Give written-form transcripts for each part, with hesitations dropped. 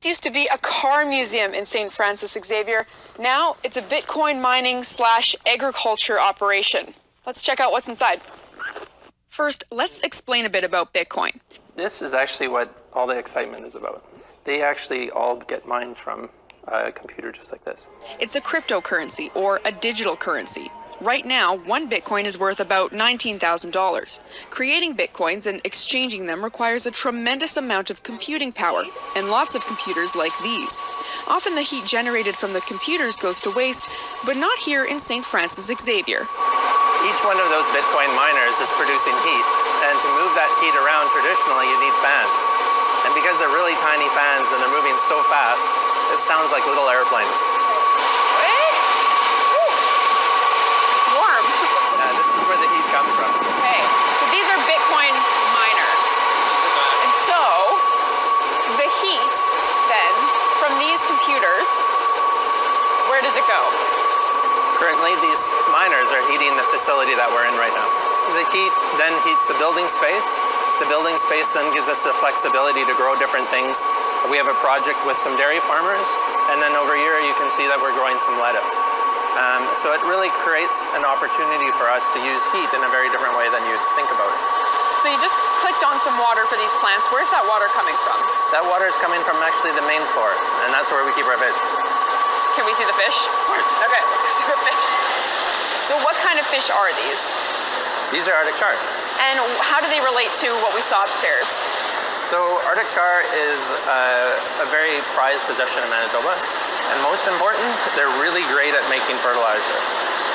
used to be a car museum in St. Francis Xavier. Now it's a Bitcoin mining / agriculture operation. Let's check out what's inside. First, let's explain a bit about Bitcoin. This is actually what all the excitement is about. They actually all get mined from a computer just like this. It's a cryptocurrency or a digital currency. Right now, one Bitcoin is worth about $19,000. Creating Bitcoins and exchanging them requires a tremendous amount of computing power, and lots of computers like these. Often the heat generated from the computers goes to waste, but not here in St. Francis Xavier. Each one of those Bitcoin miners is producing heat, and to move that heat around traditionally you need fans. And because they're really tiny fans and they're moving so fast, it sounds like little airplanes. This is where the heat comes from. Okay, so these are Bitcoin miners. And so, the heat, then, from these computers, where does it go? Currently, these miners are heating the facility that we're in right now. The heat then heats the building space. The building space then gives us the flexibility to grow different things. We have a project with some dairy farmers, and then over here you can see that we're growing some lettuce. So it really creates an opportunity for us to use heat in a very different way than you'd think about it. So you just clicked on some water for these plants. Where's that water coming from? That water is coming from actually the main floor, and that's where we keep our fish. Can we see the fish? Of course. Okay, let's go see the fish. So what kind of fish are these? These are Arctic char. And how do they relate to what we saw upstairs? So Arctic char is a very prized possession in Manitoba. And most important, they're really great at making fertilizer.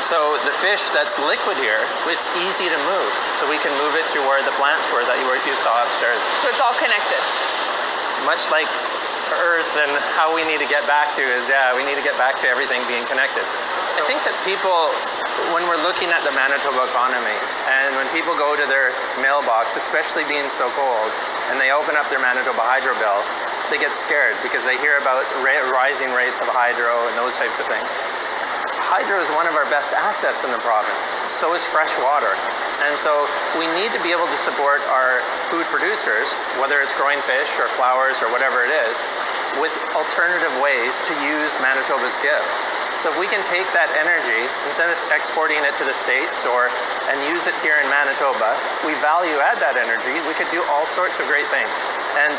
So the fish that's liquid here, it's easy to move. So we can move it to where the plants were that you saw upstairs. So it's all connected? Much like Earth and how we need to get back to is, we need to get back to everything being connected. So I think that people, when we're looking at the Manitoba economy, and when people go to their mailbox, especially being so cold, and they open up their Manitoba hydro bill, they get scared because they hear about rising rates of hydro and those types of things. Hydro is one of our best assets in the province. So is fresh water. And so we need to be able to support our food producers, whether it's growing fish or flowers or whatever it is, with alternative ways to use Manitoba's gifts. So if we can take that energy, instead of exporting it to the States and use it here in Manitoba, we value add that energy, we could do all sorts of great things. And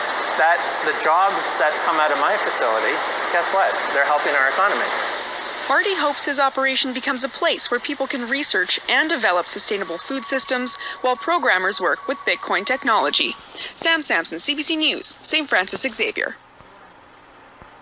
the jobs that come out of my facility, guess what? They're helping our economy. Marty hopes his operation becomes a place where people can research and develop sustainable food systems while programmers work with Bitcoin technology. Sam Sampson, CBC News, St. Francis Xavier.